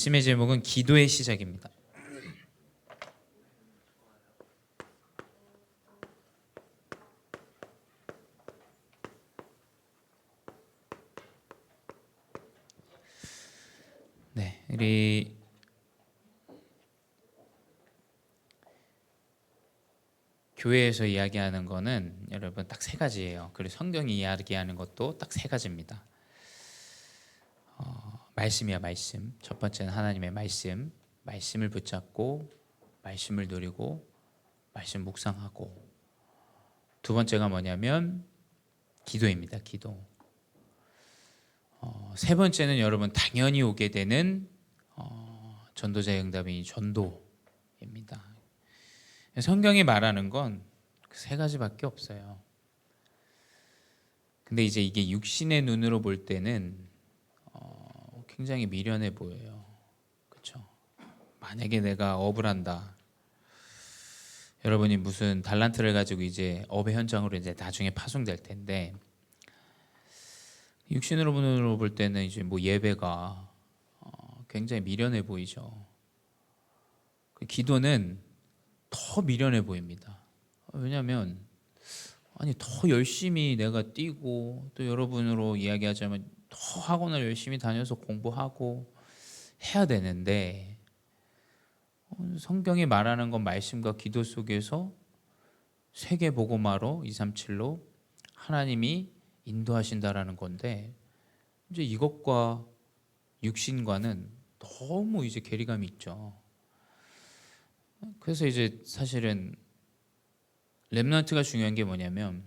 말씀의 제목은 기도의 시작입니다. 네, 우리 교회에서 이야기하는 거는 여러분 딱 세 가지예요. 그리고 성경이 이야기하는 것도 딱 세 가지입니다. 말씀이야, 말씀. 첫 번째는 하나님의 말씀. 말씀을 붙잡고 말씀을 누리고 말씀 묵상하고, 두 번째가 뭐냐면 기도입니다. 기도. 세 번째는 여러분 당연히 오게 되는 전도자의 응답이 전도입니다. 성경이 말하는 건 그 세 가지밖에 없어요. 근데 이제 이게 육신의 눈으로 볼 때는 굉장히 미련해 보여요. 그렇죠? 만약에 내가 업을 한다. 여러분이 무슨 달란트를 가지고 이제 업의 현장으로 이제 나중에 파송될 텐데, 육신으로 볼 때는 이제 뭐 예배가 굉장히 미련해 보이죠. 기도는 더 미련해 보입니다. 왜냐하면 더 열심히 내가 뛰고, 또 여러분으로 이야기하자면 더 학원을 열심히 다녀서 공부하고 해야 되는데, 성경이 말하는 건 말씀과 기도 속에서 세계복음화로 237로 하나님이 인도하신다라는 건데, 이제 이것과 육신과는 너무 이제 괴리감이 있죠. 그래서 이제 사실은 렘넌트가 중요한 게 뭐냐면,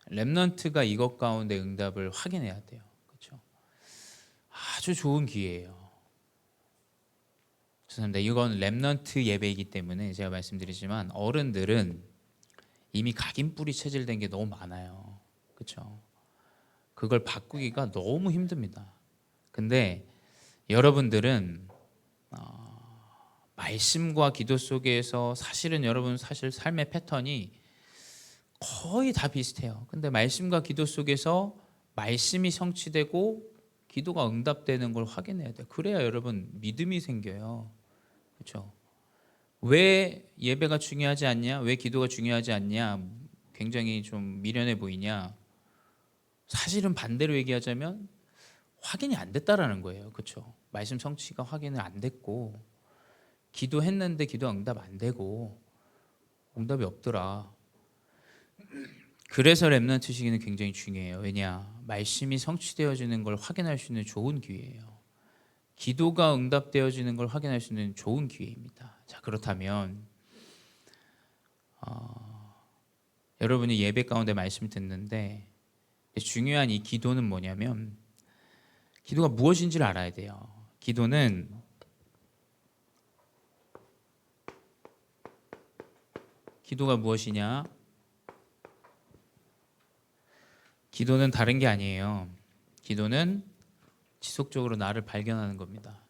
렘넌트가 이것 가운데 응답을 확인해야 돼요. 그렇죠? 아주 좋은 기회예요. 죄송합니다. 이건 렘넌트 예배이기 때문에 제가 말씀드리지만, 어른들은 이미 각인뿌리 체질된 게 너무 많아요. 그렇죠? 그걸 바꾸기가 너무 힘듭니다. 근데 여러분들은 말씀과 기도 속에서 사실은 여러분 사실 삶의 패턴이 거의 다 비슷해요. 근데 말씀과 기도 속에서 말씀이 성취되고 기도가 응답되는 걸 확인해야 돼요. 그래야 여러분 믿음이 생겨요. 그렇죠? 왜 예배가 중요하지 않냐? 왜 기도가 중요하지 않냐? 굉장히 좀 미련해 보이냐? 사실은 반대로 얘기하자면 확인이 안 됐다라는 거예요. 그렇죠? 말씀 성취가 확인을 안 됐고, 기도했는데 기도 응답 안 되고 응답이 없더라. 그래서 렘넌트 시기는 굉장히 중요해요. 왜냐? 말씀이 성취되어지는 걸 확인할 수 있는 좋은 기회예요. 기도가 응답되어지는 걸 확인할 수 있는 좋은 기회입니다. 자, 그렇다면 여러분이 예배 가운데 말씀 듣는데 중요한 이 기도는 뭐냐면, 기도가 무엇인지를 알아야 돼요. 기도는 무엇이냐? 기도는 다른 게 아니에요. 기도는 지속적으로 나를 발견하는 겁니다.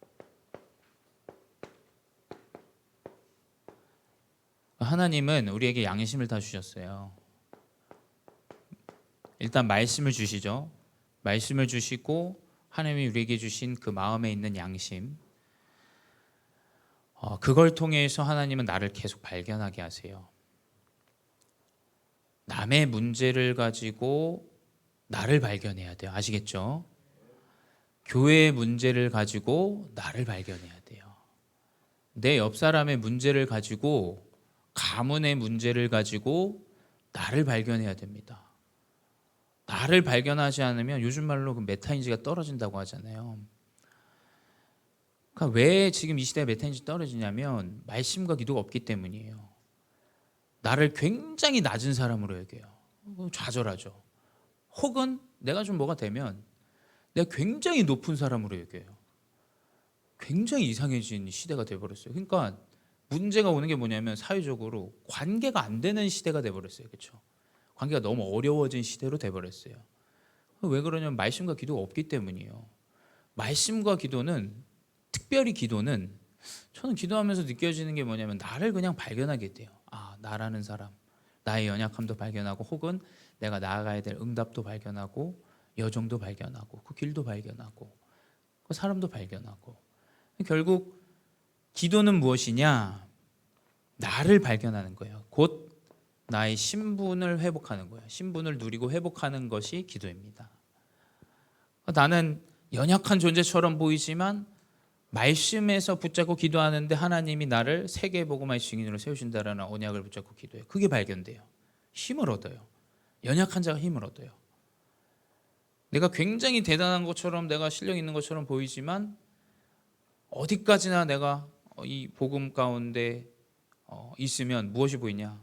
하나님은 우리에게 양심을 다 주셨어요. 일단 말씀을 주시죠. 말씀을 주시고 하나님이 우리에게 주신 그 마음에 있는 양심, 그걸 통해서 하나님은 나를 계속 발견하게 하세요. 남의 문제를 가지고 나를 발견해야 돼요. 아시겠죠? 교회의 문제를 가지고 나를 발견해야 돼요. 내 옆 사람의 문제를 가지고, 가문의 문제를 가지고 나를 발견해야 됩니다. 나를 발견하지 않으면 요즘 말로 그 메타인지가 떨어진다고 하잖아요. 그러니까 왜 지금 이 시대에 메타인지 떨어지냐면 말씀과 기도가 없기 때문이에요. 나를 굉장히 낮은 사람으로 여겨요. 좌절하죠. 혹은 내가 좀 뭐가 되면 내가 굉장히 높은 사람으로 여겨요. 굉장히 이상해진 시대가 돼버렸어요. 그러니까 문제가 오는 게 뭐냐면, 사회적으로 관계가 안 되는 시대가 돼버렸어요. 그렇죠? 관계가 너무 어려워진 시대로 돼버렸어요. 왜 그러냐면 말씀과 기도가 없기 때문이에요. 말씀과 기도는, 특별히 기도는, 저는 기도하면서 느껴지는 게 뭐냐면 나를 그냥 발견하게 돼요. 나라는 사람, 나의 연약함도 발견하고, 혹은 내가 나아가야 될 응답도 발견하고, 여정도 발견하고, 그 길도 발견하고, 그 사람도 발견하고. 결국 기도는 무엇이냐? 나를 발견하는 거예요. 곧 나의 신분을 회복하는 거예요. 신분을 누리고 회복하는 것이 기도입니다. 나는 연약한 존재처럼 보이지만 말씀에서 붙잡고 기도하는데 하나님이 나를 세계 복음화의 증인으로 세우신다라는 언약을 붙잡고 기도해요. 그게 발견돼요. 힘을 얻어요. 연약한 자가 힘을 얻어요. 내가 굉장히 대단한 것처럼, 내가 실력 있는 것처럼 보이지만 어디까지나 내가 이 복음 가운데 있으면 무엇이 보이냐?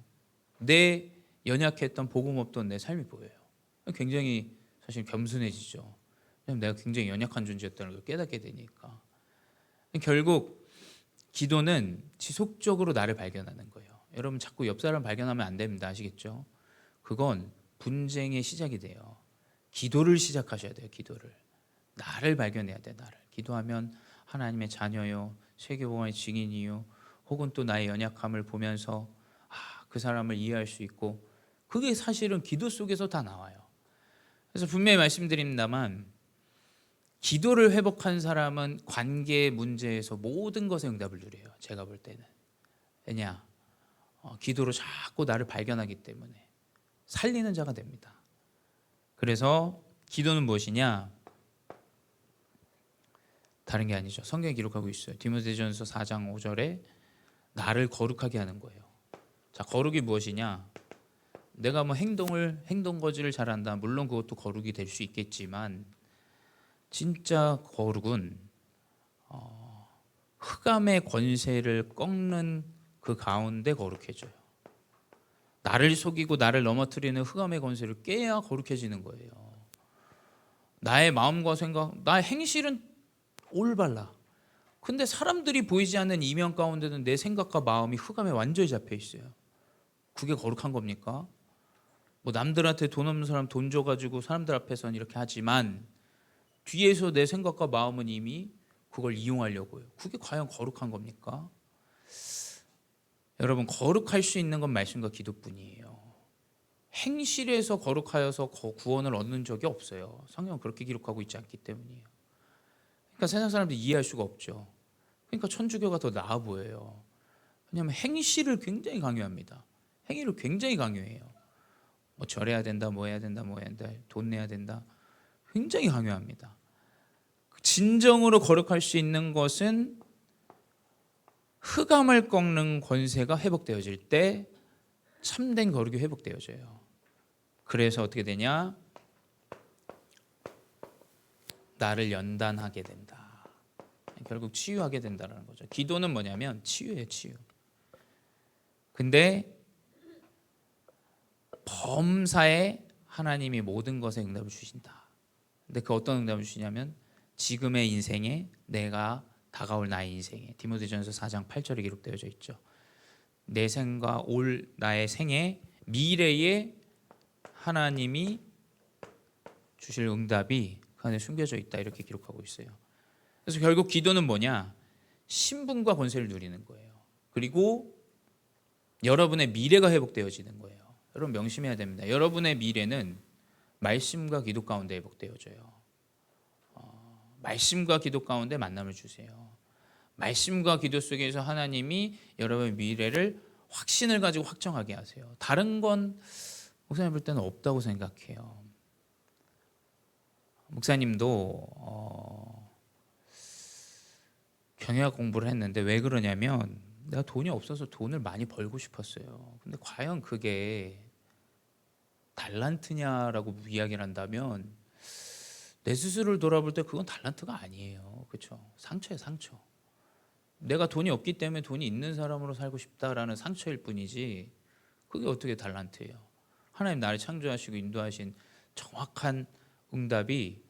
내 연약했던 복음 없던 내 삶이 보여요. 굉장히 사실 겸손해지죠. 왜냐하면 내가 굉장히 연약한 존재였다는 걸 깨닫게 되니까. 결국 기도는 지속적으로 나를 발견하는 거예요. 여러분 자꾸 옆 사람 발견하면 안 됩니다. 아시겠죠? 그건 분쟁의 시작이 돼요. 기도를 시작하셔야 돼요. 기도를. 나를 발견해야 돼. 나를. 기도하면 하나님의 자녀요, 세계복음화의 증인이요, 혹은 또 나의 연약함을 보면서 그 사람을 이해할 수 있고, 그게 사실은 기도 속에서 다 나와요. 그래서 분명히 말씀드립니다만 기도를 회복한 사람은 관계 문제에서 모든 것에 응답을 누려요. 제가 볼 때는. 왜냐? 기도로 자꾸 나를 발견하기 때문에 살리는 자가 됩니다. 그래서 기도는 무엇이냐? 다른 게 아니죠. 성경에 기록하고 있어요. 디모데전서 4장 5절에 나를 거룩하게 하는 거예요. 자, 거룩이 무엇이냐? 내가 뭐 행동 거지를 잘한다. 물론 그것도 거룩이 될 수 있겠지만 진짜 거룩은 흑암의 권세를 꺾는 그 가운데 거룩해져요. 나를 속이고 나를 넘어뜨리는 흑암의 권세를 깨야 거룩해지는 거예요. 나의 마음과 생각, 나의 행실은 올바라. 근데 사람들이 보이지 않는 이면 가운데는 내 생각과 마음이 흑암에 완전히 잡혀 있어요. 그게 거룩한 겁니까? 뭐 남들한테 돈 없는 사람 돈 줘가지고 사람들 앞에서는 이렇게 하지만 뒤에서 내 생각과 마음은 이미 그걸 이용하려고요. 그게 과연 거룩한 겁니까? 여러분, 거룩할 수 있는 건 말씀과 기도뿐이에요. 행실에서 거룩하여서 구원을 얻는 적이 없어요. 성경은 그렇게 기록하고 있지 않기 때문이에요. 그러니까 세상 사람들이 이해할 수가 없죠. 그러니까 천주교가 더 나아 보여요. 왜냐하면 행실을 굉장히 강요합니다. 행위를 굉장히 강요해요. 뭐 절해야 된다, 뭐 해야 된다, 뭐 해야 된다, 돈 내야 된다. 굉장히 강요합니다. 진정으로 거룩할 수 있는 것은 흑암을 꺾는 권세가 회복되어질 때 참된 거룩이 회복되어져요. 그래서 어떻게 되냐? 나를 연단하게 된다. 결국 치유하게 된다는 거죠. 기도는 뭐냐면 치유예요, 치유. 근데 범사에 하나님이 모든 것에 응답을 주신다. 근데 그 어떤 응답을 주시냐면 지금의 인생에, 내가 다가올 나의 인생에, 디모데전서 4장 8절에 기록되어져 있죠. 내 생과 올 나의 생에, 미래에 하나님이 주실 응답이 그 안에 숨겨져 있다. 이렇게 기록하고 있어요. 그래서 결국 기도는 뭐냐? 신분과 권세를 누리는 거예요. 그리고 여러분의 미래가 회복되어지는 거예요. 여러분 명심해야 됩니다. 여러분의 미래는 말씀과 기도 가운데 회복되어져요. 말씀과 기도 가운데 만남을 주세요. 말씀과 기도 속에서 하나님이 여러분의 미래를 확신을 가지고 확정하게 하세요. 다른 건 목사님 볼 때는 없다고 생각해요. 목사님도 경영학 공부를 했는데 왜 그러냐면 내가 돈이 없어서 돈을 많이 벌고 싶었어요. 근데 과연 그게 달란트냐라고 이야기를 한다면 내 스스로를 돌아볼 때 그건 달란트가 아니에요. 그렇죠? 상처예요, 상처. 내가 돈이 없기 때문에 돈이 있는 사람으로 살고 싶다라는 상처일 뿐이지 그게 어떻게 달란트예요. 하나님 나를 창조하시고 인도하신 정확한 응답이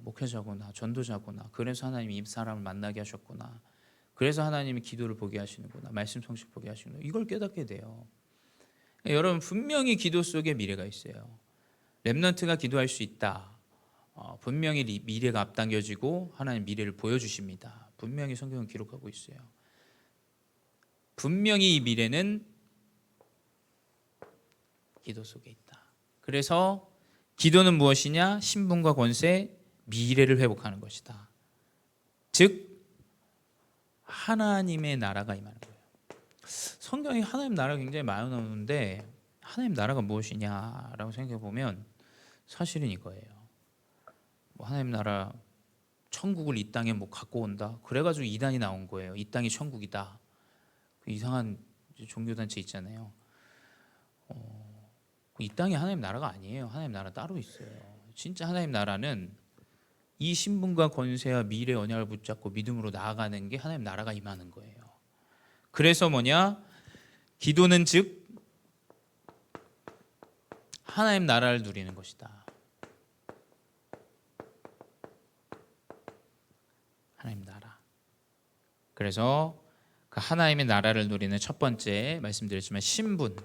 목회자구나, 전도자구나, 그래서 하나님이 이 사람을 만나게 하셨구나, 그래서 하나님이 기도를 보게 하시는구나, 말씀 성식 보게 하시는구나, 이걸 깨닫게 돼요. 여러분 분명히 기도 속에 미래가 있어요. 렘넌트가 기도할 수 있다. 분명히 미래가 앞당겨지고 하나님 미래를 보여주십니다. 분명히 성경은 기록하고 있어요. 분명히 이 미래는 기도 속에 있다. 그래서 기도는 무엇이냐? 신분과 권세, 미래를 회복하는 것이다. 즉 하나님의 나라가 임하는 거예요. 성경에 하나님 나라가 굉장히 많이 나오는데 하나님 나라가 무엇이냐라고 생각해 보면 사실은 이거예요. 뭐 하나님 나라 천국을 이 땅에 뭐 갖고 온다. 그래가지고 이단이 나온 거예요. 이 땅이 천국이다. 그 이상한 종교단체 있잖아요. 이 땅이 하나님 나라가 아니에요. 하나님 나라 따로 있어요. 진짜 하나님 나라는 이 신분과 권세와 미래 언약을 붙잡고 믿음으로 나아가는 게 하나님 나라가 임하는 거예요. 그래서 뭐냐? 기도는 즉 하나님 나라를 누리는 것이다. 하나님 나라. 그래서 그 하나님의 나라를 누리는 첫 번째 말씀드렸지만 신분.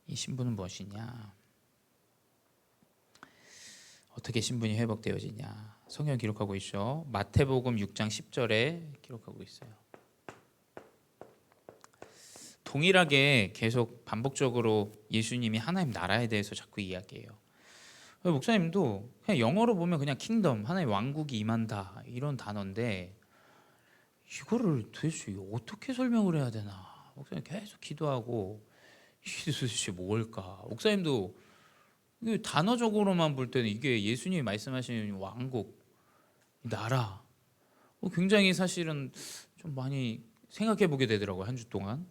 이 신분은 무엇이냐? 어떻게 신분이 회복되어지냐? 성경 기록하고 있죠. 마태복음 6장 10절에 기록하고 있어요. 동일하게 계속 반복적으로 예수님이 하나님 나라에 대해서 자꾸 이야기해요. 목사님도 그냥 영어로 보면 그냥 킹덤, 하나님 왕국이 임한다 이런 단어인데 이거를 도대체 어떻게 설명을 해야 되나? 목사님 계속 기도하고 이게 도대체 뭘까? 목사님도 단어적으로만 볼 때는 이게 예수님이 말씀하시는 왕국, 나라 굉장히 사실은 좀 많이 생각해 보게 되더라고요. 한 주 동안.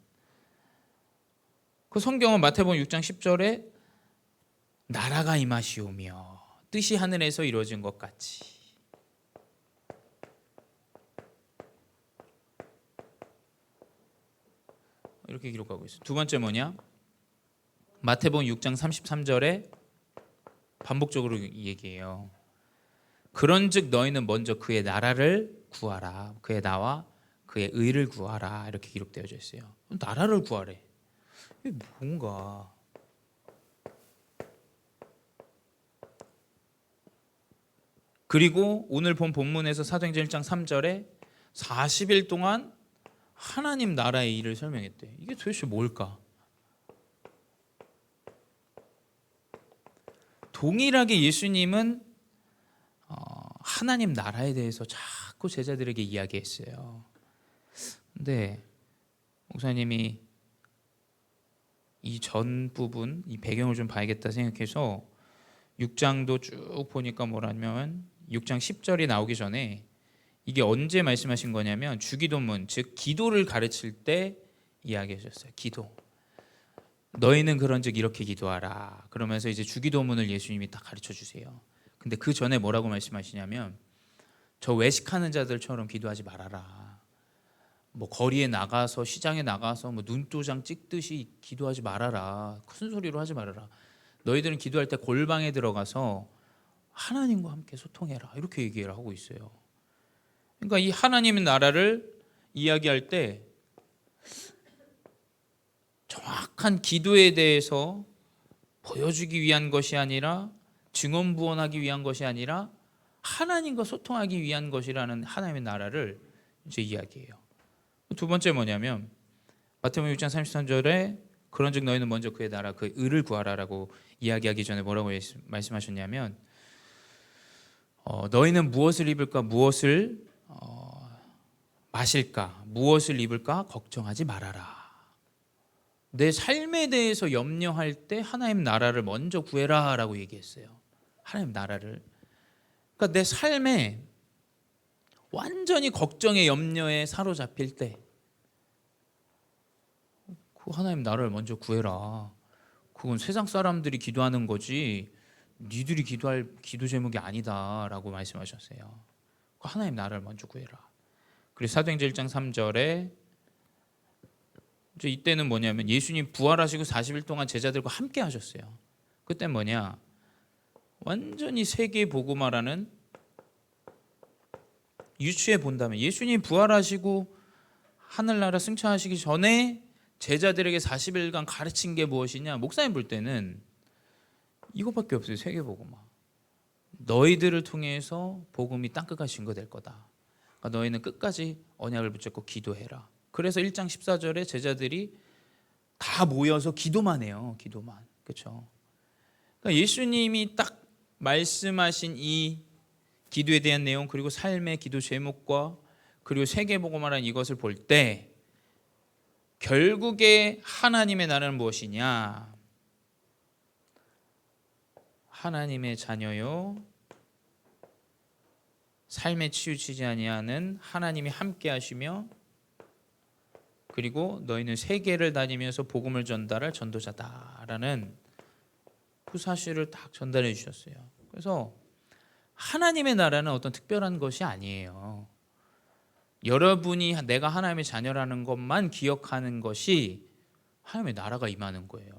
그 성경은 마태복음 6장 10절에 나라가 임하시오며 뜻이 하늘에서 이루어진 것 같이. 이렇게 기록하고 있어요. 두 번째 뭐냐? 마태복음 6장 33절에 반복적으로 얘기해요. 그런즉 너희는 먼저 그의 나라를 구하라. 그의 나와 그의 의를 구하라. 이렇게 기록되어져 있어요. 나라를 구하래. 이게 뭔가 그리고 오늘 본 본문에서 사도행전 1장 3절에 40일 동안 하나님 나라의 일을 설명했대. 이게 도대체 뭘까? 동일하게 예수님은 하나님 나라에 대해서 자꾸 제자들에게 이야기했어요. 근데 목사님이 이 전 부분, 이 배경을 좀 봐야겠다 생각해서 6장도 쭉 보니까 뭐라면 6장 10절이 나오기 전에 이게 언제 말씀하신 거냐면 주기도문, 즉 기도를 가르칠 때 이야기하셨어요. 기도. 너희는 그런즉 이렇게 기도하라. 그러면서 이제 주기도문을 예수님이 딱 가르쳐 주세요. 근데 그 전에 뭐라고 말씀하시냐면 저 외식하는 자들처럼 기도하지 말아라. 뭐 거리에 나가서 시장에 나가서 뭐 눈도장 찍듯이 기도하지 말아라. 큰 소리로 하지 말아라. 너희들은 기도할 때 골방에 들어가서 하나님과 함께 소통해라. 이렇게 얘기를 하고 있어요. 그러니까 이 하나님의 나라를 이야기할 때 정확한 기도에 대해서 보여주기 위한 것이 아니라 증언부언하기 위한 것이 아니라 하나님과 소통하기 위한 것이라는 하나님의 나라를 이제 이야기해요. 두 번째 뭐냐면 마태복음 6장 33절에 그런즉 너희는 먼저 그의 나라 그의 의를 구하라라고 이야기하기 전에 뭐라고 말씀하셨냐면 너희는 무엇을 입을까 무엇을 마실까 무엇을 입을까 걱정하지 말아라. 내 삶에 대해서 염려할 때 하나님 나라를 먼저 구해라 라고 얘기했어요. 하나님 나라를. 그러니까 내 삶에 완전히 걱정에 염려에 사로잡힐 때 그 하나님 나라를 먼저 구해라. 그건 세상 사람들이 기도하는 거지 니들이 기도할 기도 제목이 아니다 라고 말씀하셨어요. 하나님 나라를 먼저 구해라. 그리고 사도행전 1장 3절에 이제 이때는 뭐냐면 예수님 부활하시고 40일 동안 제자들과 함께 하셨어요. 그때 뭐냐 완전히 세계 복음화라는 유추해 본다면 예수님 부활하시고 하늘나라 승천하시기 전에 제자들에게 40일간 가르친 게 무엇이냐? 목사님 볼 때는 이것밖에 없어요. 세계 복음화. 너희들을 통해서 복음이 땅끝까지 증거될 거다. 그러니까 너희는 끝까지 언약을 붙잡고 기도해라. 그래서 1장 14절에 제자들이 다 모여서 기도만 해요. 기도만. 그렇죠? 그러니까 예수님이 딱 말씀하신 이 기도에 대한 내용, 그리고 삶의 기도 제목과 그리고 세계복음화라는 이것을 볼 때 결국에 하나님의 나라는 무엇이냐? 하나님의 자녀요, 삶에 치우치지 아니하는 하나님이 함께 하시며, 그리고 너희는 세계를 다니면서 복음을 전달할 전도자다라는 그 사실을 딱 전달해 주셨어요. 그래서 하나님의 나라는 어떤 특별한 것이 아니에요. 여러분이 내가 하나님의 자녀라는 것만 기억하는 것이 하나님의 나라가 임하는 거예요.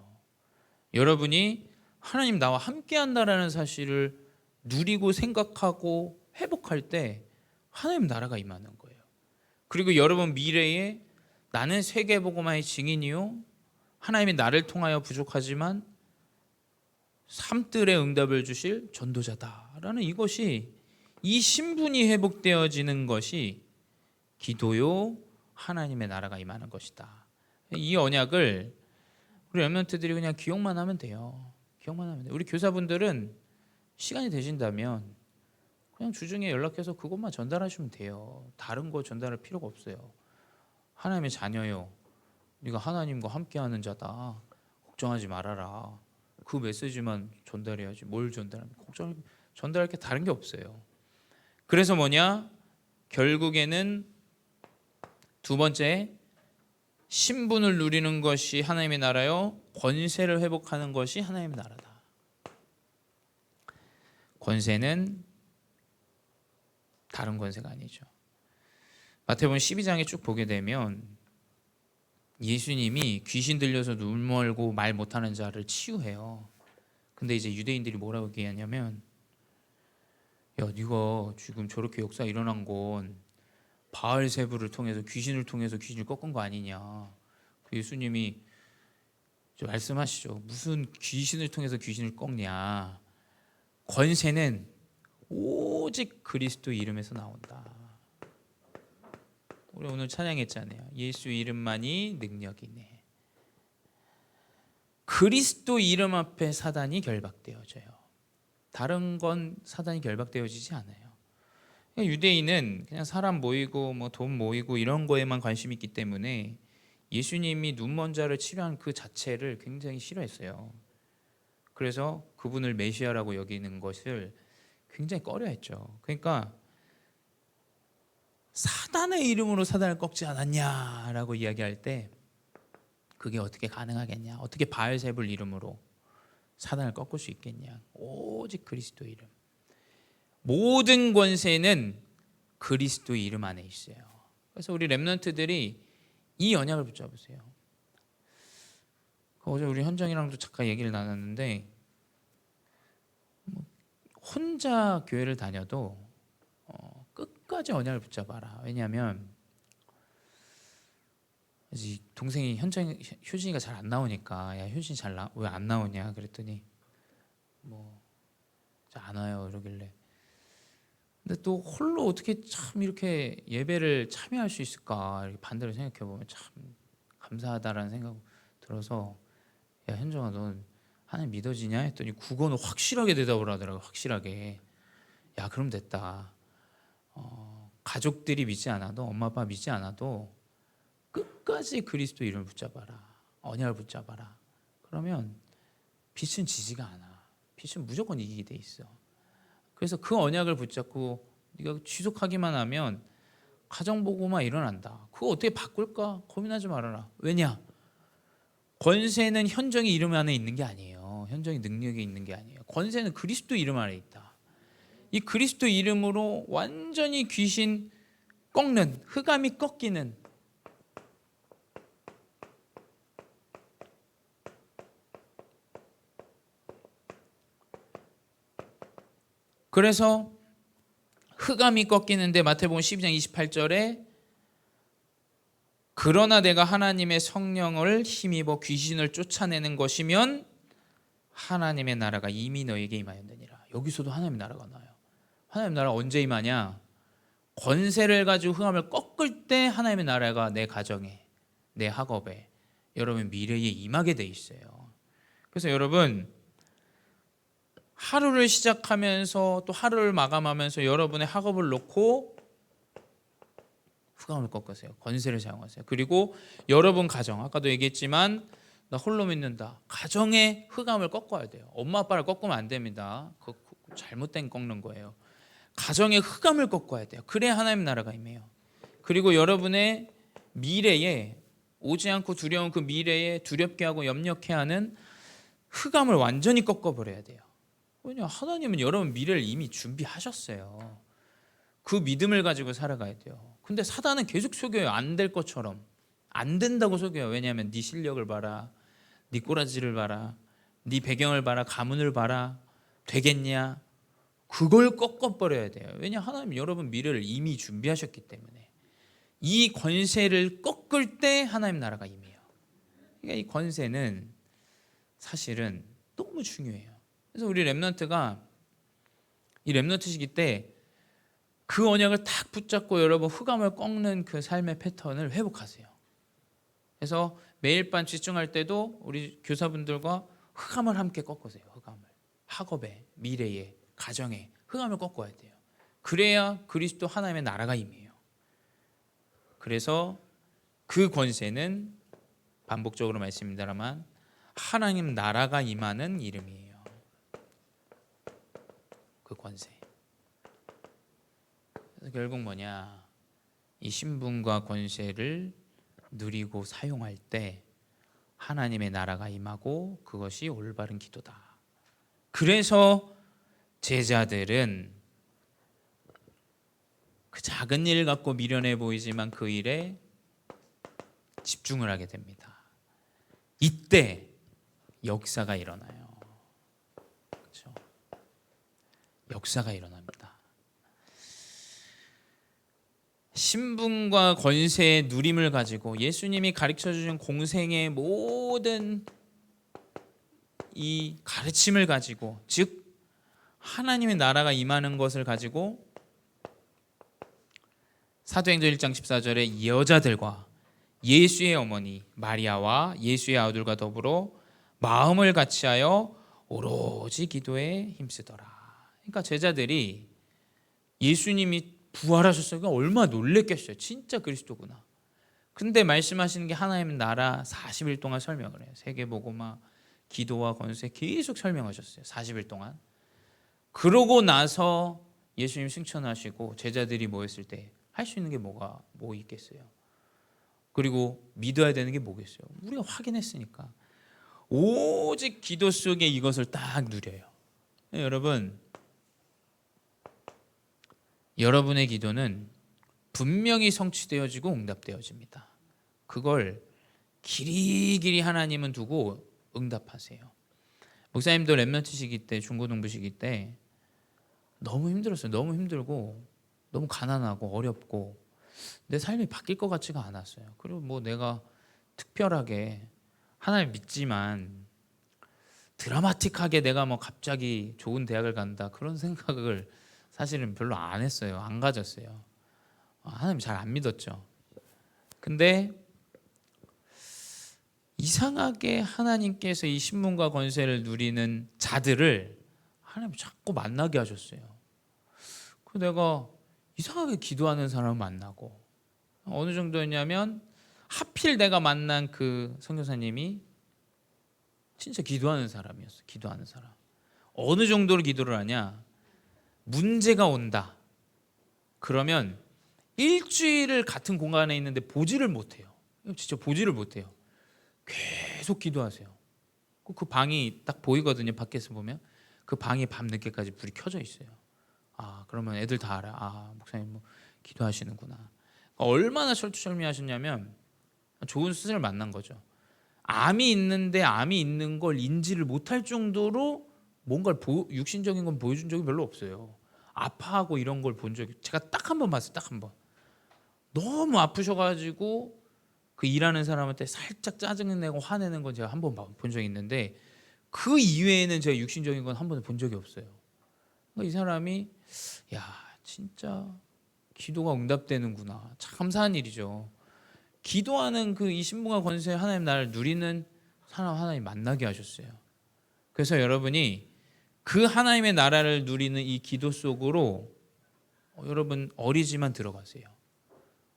여러분이 하나님 나와 함께 한다라는 사실을 누리고 생각하고 회복할 때 하나님 나라가 임하는 거예요. 그리고 여러분 미래에 나는 세계복음화의 증인이요, 하나님이 나를 통하여 부족하지만 삶들의 응답을 주실 전도자다라는 이것이, 이 신분이 회복되어지는 것이 기도요, 하나님의 나라가 임하는 것이다. 이 언약을 우리 렘넌트들이 그냥 기억만 하면 돼요. 기억만 하면 돼요. 우리 교사분들은 시간이 되신다면 그냥 주중에 연락해서 그것만 전달하시면 돼요. 다른 거 전달할 필요가 없어요. 하나님의 자녀요, 네가 하나님과 함께하는 자다, 걱정하지 말아라. 그 메시지만 전달해야지. 뭘 전달하면 전달할 게 다른 게 없어요. 그래서 뭐냐? 결국에는 두 번째, 신분을 누리는 것이 하나님의 나라요, 권세를 회복하는 것이 하나님의 나라다. 권세는 다른 권세가 아니죠. 마태복음 12장에 쭉 보게 되면 예수님이 귀신 들려서 눈 멀고 말 못하는 자를 치유해요. 근데 이제 유대인들이 뭐라고 얘기하냐면, 야, 네가 지금 저렇게 역사 일어난 건 바알세불을 통해서, 귀신을 통해서 귀신을 꺾은 거 아니냐. 그 예수님이 말씀하시죠. 무슨 귀신을 통해서 귀신을 꺾냐. 권세는 오직 그리스도 이름에서 나온다. 우리 오늘 찬양했잖아요. 예수 이름만이 능력이네. 그리스도 이름 앞에 사단이 결박되어져요. 다른 건 사단이 결박되어지지 않아요. 유대인은 그냥 사람 모이고 뭐 돈 모이고 이런 거에만 관심이 있기 때문에 예수님이 눈먼 자를 치료한 그 자체를 굉장히 싫어했어요. 그래서 그분을 메시아라고 여기는 것을 굉장히 꺼려했죠. 그러니까 사단의 이름으로 사단을 꺾지 않았냐라고 이야기할 때 그게 어떻게 가능하겠냐, 어떻게 바알세불 이름으로 사단을 꺾을 수 있겠냐. 오직 그리스도 이름, 모든 권세는 그리스도 이름 안에 있어요. 그래서 우리 렘넌트들이 이 언약을 붙잡으세요. 어제 우리 현정이랑도 잠깐 얘기를 나눴는데, 혼자 교회를 다녀도 끝까지 언약을 붙잡아라. 왜냐하면 동생이 효진이가 잘 안 나오니까, 야 효진이 왜 안 나오냐 그랬더니 뭐 안 와요 이러길래, 근데 또 홀로 어떻게 참 이렇게 예배를 참여할 수 있을까, 이렇게 반대로 생각해 보면 참 감사하다라는 생각 들어서, 야 현정아 넌 하나님 믿어지냐 했더니 그거는 확실하게 대답을 하더라고요. 확실하게. 야 그럼 됐다. 가족들이 믿지 않아도, 엄마 아빠 믿지 않아도 끝까지 그리스도 이름을 붙잡아라. 언약을 붙잡아라. 그러면 빛은 지지가 않아. 빛은 무조건 이기게 돼 있어. 그래서 그 언약을 붙잡고 네가 지속하기만 하면 가정복음화 일어난다. 그거 어떻게 바꿀까 고민하지 말아라. 왜냐? 권세는 현정이 이름 안에 있는 게 아니에요. 현정이 능력이 있는 게 아니에요. 권세는 그리스도 이름 안에 있다. 이 그리스도 이름으로 완전히 귀신 꺾는, 흑암이 꺾이는, 그래서 흑암이 꺾이는데 마태복음 12장 28절에 그러나 내가 하나님의 성령을 힘입어 귀신을 쫓아내는 것이면 하나님의 나라가 이미 너에게 임하였느니라. 여기서도 하나님의 나라가 나와요. 하나님의 나라가 언제 임하냐? 권세를 가지고 흑암을 꺾을 때 하나님의 나라가 내 가정에, 내 학업에, 여러분 미래에 임하게 돼 있어요. 그래서 여러분 하루를 시작하면서 또 하루를 마감하면서 여러분의 학업을 놓고 흑암을 꺾으세요. 권세를 사용하세요. 그리고 여러분 가정, 아까도 얘기했지만 나 홀로 믿는다. 가정의 흑암을 꺾어야 돼요. 엄마 아빠를 꺾으면 안 됩니다. 그거 잘못된 꺾는 거예요. 가정의 흑암을 꺾어야 돼요. 그래야 하나님 나라가 임해요. 그리고 여러분의 미래에 오지 않고 두려운 그 미래에 두렵게 하고 염려케 하는 흑암을 완전히 꺾어버려야 돼요. 왜냐, 하나님은 여러분 미래를 이미 준비하셨어요. 그 믿음을 가지고 살아가야 돼요. 근데 사단은 계속 속여요. 안 될 것처럼. 안 된다고 속여요. 왜냐하면 네 실력을 봐라, 네 꼬라지를 봐라, 네 배경을 봐라, 가문을 봐라. 되겠냐? 그걸 꺾어버려야 돼요. 왜냐, 하나님 여러분 미래를 이미 준비하셨기 때문에. 이 권세를 꺾을 때 하나님 나라가 임해요. 그러니까 이 권세는 사실은 너무 중요해요. 그래서 우리 렘넌트가 이 렘넌트 시기 때 그 언약을 탁 붙잡고 여러분 흑암을 꺾는 그 삶의 패턴을 회복하세요. 그래서 매일 밤 집중할 때도 우리 교사분들과 흑암을 함께 꺾으세요. 흑암을. 학업에, 미래에, 가정에 흑암을 꺾어야 돼요. 그래야 그리스도 하나님의 나라가 임해요. 그래서 그 권세는 반복적으로 말씀드립니다만 하나님 나라가 임하는 이름이에요. 그 권세. 그래서 결국 뭐냐, 이 신분과 권세를 누리고 사용할 때 하나님의 나라가 임하고 그것이 올바른 기도다. 그래서 제자들은 그 작은 일 갖고 미련해 보이지만 그 일에 집중을 하게 됩니다. 이때 역사가 일어나요. 그렇죠? 역사가 일어납니다. 신분과 권세의 누림을 가지고 예수님이 가르쳐 주신 공생의 모든 이 가르침을 가지고, 즉 하나님의 나라가 임하는 것을 가지고 사도행전 1장 14절에 이 여자들과 예수의 어머니 마리아와 예수의 아들과 더불어 마음을 같이하여 오로지 기도에 힘쓰더라. 그러니까 제자들이 예수님이 부활하셨어요. 얼마나 놀랬겠어요. 진짜 그리스도구나. 근데 말씀하시는 게 하나님 나라 40일 동안 설명을 해요. 세계복음화, 기도와 권세 계속 설명하셨어요. 40일 동안. 그러고 나서 예수님 승천하시고 제자들이 모였을 때 할 수 있는 게 뭐 있겠어요? 그리고 믿어야 되는 게 뭐겠어요? 우리가 확인했으니까. 오직 기도 속에 이것을 딱 누려요. 여러분, 여러분의 기도는 분명히 성취되어지고 응답되어집니다. 그걸 길이길이 하나님은 두고 응답하세요. 목사님도 렘넌트 시기 때, 중고등부 시기 때 너무 힘들었어요. 너무 힘들고 너무 가난하고 어렵고 내 삶이 바뀔 것 같지가 않았어요. 그리고 뭐 내가 특별하게 하나님 믿지만 드라마틱하게 내가 뭐 갑자기 좋은 대학을 간다 그런 생각을 사실은 별로 안 했어요. 안 가졌어요. 하나님 잘 안 믿었죠. 근데 이상하게 하나님께서 이 신분과 권세를 누리는 자들을 하나님 자꾸 만나게 하셨어요. 그 내가 이상하게 기도하는 사람을 만나고, 어느 정도였냐면 하필 내가 만난 그 선교사님이 진짜 기도하는 사람이었어요. 기도하는 사람. 어느 정도로 기도를 하냐, 문제가 온다 그러면 일주일을 같은 공간에 있는데 보지를 못해요. 진짜 보지를 못해요. 계속 기도하세요. 그 방이 딱 보이거든요. 밖에서 보면 그 방이 밤늦게까지 불이 켜져 있어요. 그러면 애들 다 알아. 목사님 뭐 기도하시는구나. 얼마나 철두철미하셨냐면 좋은 스승을 만난 거죠. 암이 있는데 암이 있는 걸 인지를 못할 정도로 뭔가를 육신적인 건 보여준 적이 별로 없어요. 아파하고 이런 걸 본 적이, 제가 딱 한 번 봤어요. 딱 한 번. 너무 아프셔가지고 그 일하는 사람한테 살짝 짜증내고 화내는 건 제가 한 번 본 적이 있는데 그 이외에는 제가 육신적인 건 한 번도 본 적이 없어요. 이 사람이 야 진짜 기도가 응답되는구나. 참 감사한 일이죠. 기도하는 그 이 신분과 권세 하나님 나라를 누리는 사람 하나님 만나게 하셨어요. 그래서 여러분이 그 하나님의 나라를 누리는 이 기도 속으로 여러분 어리지만 들어가세요.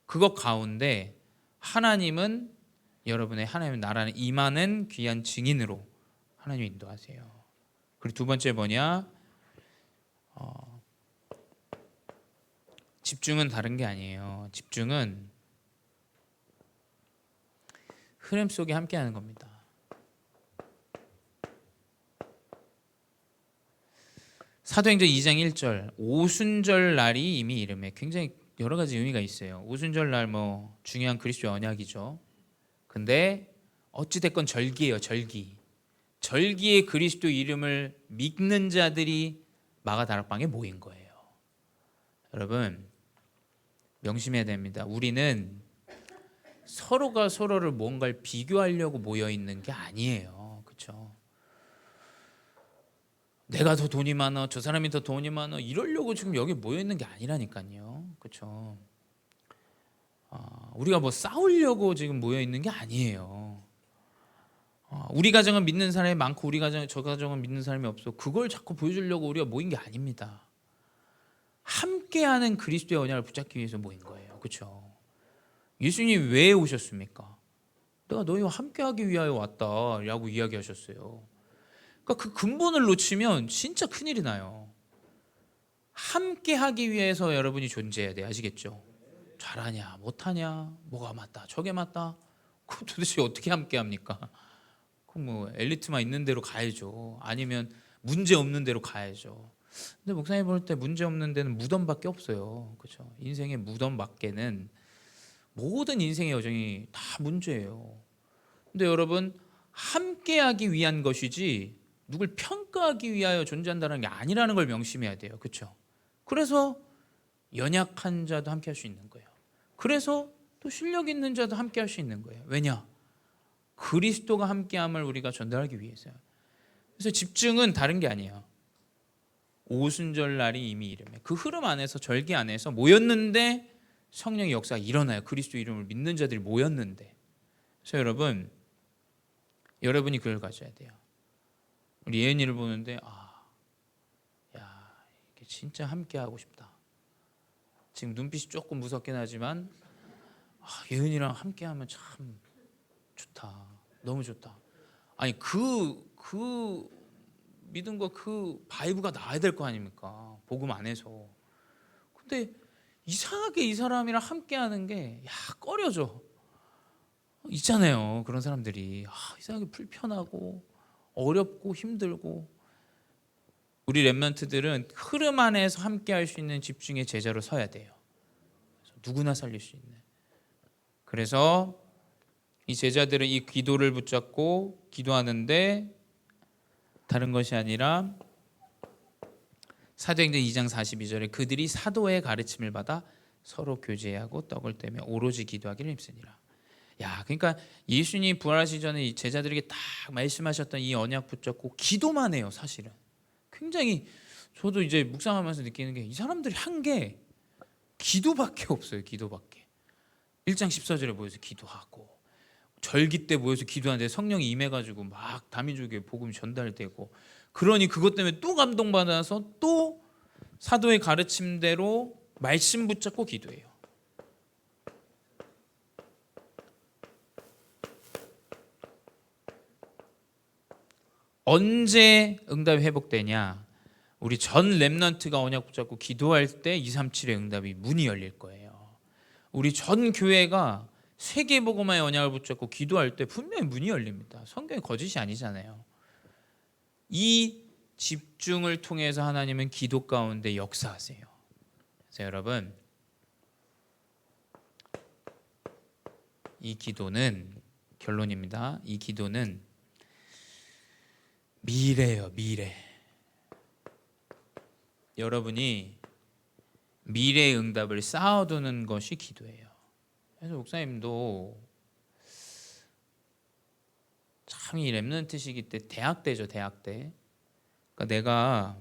그것 가운데 하나님은 여러분의 하나님의 나라는 임하는 귀한 증인으로 하나님 인도하세요. 그리고 두 번째 뭐냐? 집중은 다른 게 아니에요. 집중은 흐름 속에 함께하는 겁니다. 사도행전 2장 1절 오순절 날이 이미 이름에 굉장히 여러 가지 의미가 있어요. 오순절 날 뭐 중요한 그리스도의 언약이죠. 근데 어찌 됐건 절기예요. 절기에 그리스도 이름을 믿는 자들이 마가 다락방에 모인 거예요. 여러분 명심해야 됩니다. 우리는 서로가 서로를 뭔가를 비교하려고 모여 있는 게 아니에요. 그렇죠? 내가 더 돈이 많아, 저 사람이 더 돈이 많아 이러려고 지금 여기 모여 있는 게 아니라니까요. 그렇죠? 우리가 뭐 싸우려고 지금 모여 있는 게 아니에요. 우리 가정은 믿는 사람이 많고 우리 가정 저 가정은 믿는 사람이 없어. 그걸 자꾸 보여주려고 우리가 모인 게 아닙니다. 함께하는 그리스도의 언약을 붙잡기 위해서 모인 거예요. 그렇죠? 예수님 왜 오셨습니까? 내가 너희와 함께하기 위하여 왔다라고 이야기하셨어요. 그러니까 그 근본을 놓치면 진짜 큰일이 나요. 함께하기 위해서 여러분이 존재해야 돼요. 아시겠죠? 잘하냐 못하냐 뭐가 맞다 저게 맞다 그럼 도대체 어떻게 함께합니까? 그럼 뭐 엘리트만 있는 대로 가야죠. 아니면 문제 없는 대로 가야죠. 근데 목사님 볼 때 문제 없는 데는 무덤밖에 없어요. 그렇죠? 인생의 무덤밖에는 모든 인생의 여정이 다 문제예요. 근데 여러분 함께하기 위한 것이지 누굴 평가하기 위하여 존재한다는 게 아니라는 걸 명심해야 돼요. 그렇죠? 그래서 연약한 자도 함께할 수 있는 거예요. 그래서 또 실력 있는 자도 함께할 수 있는 거예요. 왜냐? 그리스도가 함께함을 우리가 전달하기 위해서요. 그래서 집중은 다른 게 아니에요. 오순절 날이 이미 이름에 그 흐름 안에서 절기 안에서 모였는데 성령의 역사가 일어나요. 그리스도 이름을 믿는 자들이 모였는데. 그래서 여러분이 그걸 가져야 돼요. 우리 예은이를 보는데 이게 진짜 함께 하고 싶다. 지금 눈빛이 조금 무섭긴 하지만 예은이랑 함께 하면 참 좋다. 너무 좋다. 아니 그 믿음과 그 바이브가 나와야 될 거 아닙니까? 복음 안에서. 근데 이상하게 이 사람이랑 함께 하는 게 꺼려져. 있잖아요. 그런 사람들이 이상하게 불편하고 어렵고 힘들고. 우리 렘넌트들은 흐름 안에서 함께 할 수 있는 집중의 제자로 서야 돼요. 그래서 누구나 살릴 수 있는. 그래서 이 제자들은 이 기도를 붙잡고 기도하는데 다른 것이 아니라 사도행전 2장 42절에 그들이 사도의 가르침을 받아 서로 교제하고 떡을 떼며 오로지 기도하기를 힘쓰니라. 그러니까 예수님이 부활하시기 전에 이 제자들에게 딱 말씀하셨던 이 언약 붙잡고 기도만 해요. 사실은 굉장히 저도 이제 묵상하면서 느끼는 게 이 사람들이 한 게 기도밖에 없어요. 기도밖에. 1장 14절에 모여서 기도하고 절기 때 모여서 기도하는데 성령이 임해가지고 막 다민족에 복음이 전달되고 그러니 그것 때문에 또 감동받아서 또 사도의 가르침대로 말씀 붙잡고 기도해요. 언제 응답이 회복되냐? 우리 전 렘넌트가 언약 붙잡고 기도할 때 237의 응답이 문이 열릴 거예요. 우리 전 교회가 세계복음화의 언약을 붙잡고 기도할 때 분명히 문이 열립니다. 성경이 거짓이 아니잖아요. 이 집중을 통해서 하나님은 기도 가운데 역사하세요. 그래서 여러분 이 기도는 결론입니다. 이 기도는 미래예요. 미래. 여러분이 미래의 응답을 쌓아두는 것이 기도예요. 그래서 목사님도 참 이 렘넌트 시기 때 대학 때죠. 대학 때. 그러니까 내가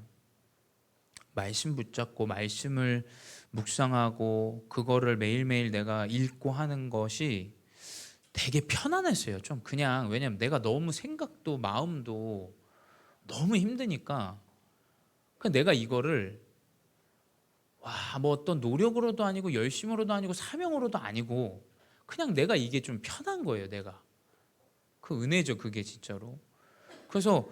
말씀 붙잡고 말씀을 묵상하고 그거를 매일매일 내가 읽고 하는 것이 되게 편안했어요. 좀 그냥 왜냐면 내가 너무 생각도 마음도 너무 힘드니까 내가 이거를 뭐 어떤 노력으로도 아니고 열심으로도 아니고 사명으로도 아니고 그냥 내가 이게 좀 편한 거예요. 내가 그 은혜죠, 그게 진짜로. 그래서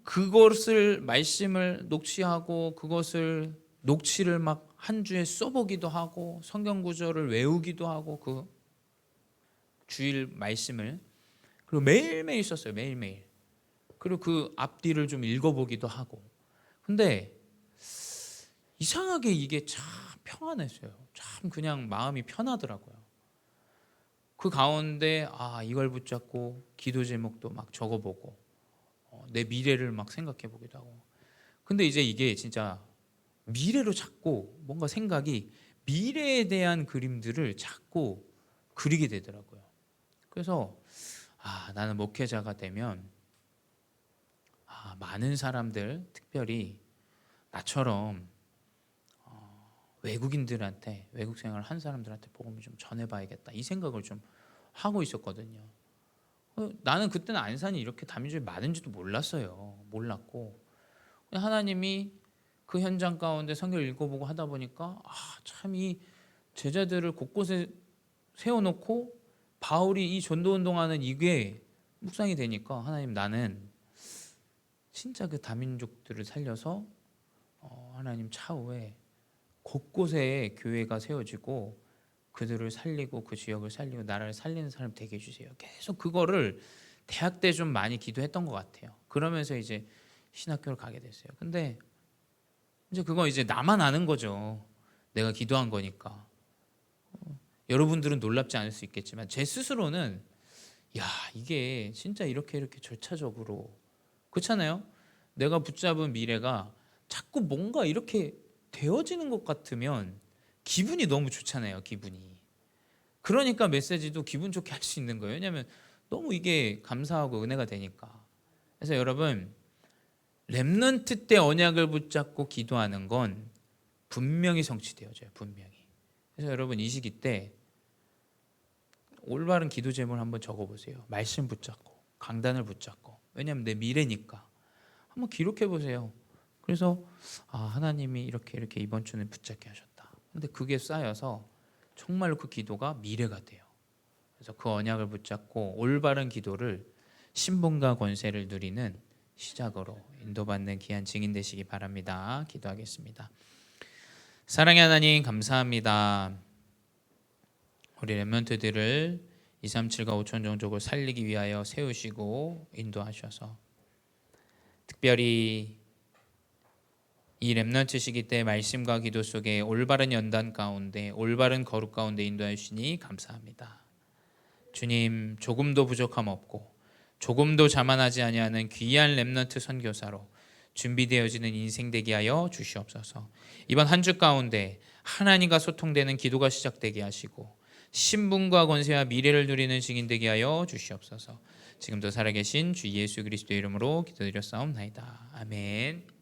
그것을 말씀을 녹취하고 그것을 녹취를 막 한 주에 써보기도 하고 성경 구절을 외우기도 하고 그 주일 말씀을 그리고 매일매일 썼어요. 매일매일. 그리고 그 앞뒤를 좀 읽어보기도 하고. 근데 이상하게 이게 참 평안했어요. 참 그냥 마음이 편하더라고요. 그 가운데 이걸 붙잡고 기도 제목도 막 적어보고 내 미래를 막 생각해보기도 하고. 근데 이제 이게 진짜 미래로 자꾸 뭔가 생각이 미래에 대한 그림들을 자꾸 그리게 되더라고요. 그래서 나는 목회자가 되면 많은 사람들, 특별히 나처럼 외국인들한테, 외국 생활을 한 사람들한테 복음을 좀 전해봐야겠다, 이 생각을 좀 하고 있었거든요. 나는 그때는 안산이 이렇게 다민족이 많은지도 몰랐고 그냥 하나님이 그 현장 가운데 성경을 읽어보고 하다 보니까 참 이 제자들을 곳곳에 세워놓고 바울이 이 전도운동하는 이게 묵상이 되니까 하나님, 나는 진짜 그 다민족들을 살려서 하나님 차후에 곳곳에 교회가 세워지고 그들을 살리고 그 지역을 살리고 나라를 살리는 사람 되게 해주세요. 계속 그거를 대학 때 좀 많이 기도했던 것 같아요. 그러면서 이제 신학교를 가게 됐어요. 근데 이제 그거 이제 나만 아는 거죠. 내가 기도한 거니까. 여러분들은 놀랍지 않을 수 있겠지만 제 스스로는 이게 진짜 이렇게 절차적으로, 그렇잖아요. 내가 붙잡은 미래가 자꾸 뭔가 이렇게 되어지는 것 같으면 기분이 너무 좋잖아요. 기분이. 그러니까 메시지도 기분 좋게 할 수 있는 거예요. 왜냐하면 너무 이게 감사하고 은혜가 되니까. 그래서 여러분, 렘넌트 때 언약을 붙잡고 기도하는 건 분명히 성취되어져요. 분명히. 그래서 여러분, 이 시기 때 올바른 기도 제목을 한번 적어보세요. 말씀 붙잡고 강단을 붙잡고. 왜냐하면 내 미래니까. 한번 기록해 보세요. 그래서 하나님이 이렇게 이번 주는 붙잡게 하셨다. 근데 그게 쌓여서 정말로 그 기도가 미래가 돼요. 그래서 그 언약을 붙잡고 올바른 기도를 신분과 권세를 누리는 시작으로 인도받는 귀한 증인 되시기 바랍니다. 기도하겠습니다. 사랑의 하나님, 감사합니다. 우리 렘넌트들을 237과 5천 종족을 살리기 위하여 세우시고 인도하셔서 특별히 이 렘넌트 시기 때 말씀과 기도 속에 올바른 연단 가운데 올바른 거룩 가운데 인도하여 주시니 감사합니다. 주님, 조금도 부족함 없고 조금도 자만하지 아니하는 귀한 렘넌트 선교사로 준비되어지는 인생 되게 하여 주시옵소서. 이번 한 주 가운데 하나님과 소통되는 기도가 시작되게 하시고 신분과 권세와 미래를 누리는 증인 되게 하여 주시옵소서. 지금도 살아계신 주 예수 그리스도의 이름으로 기도드렸사옵나이다. 아멘.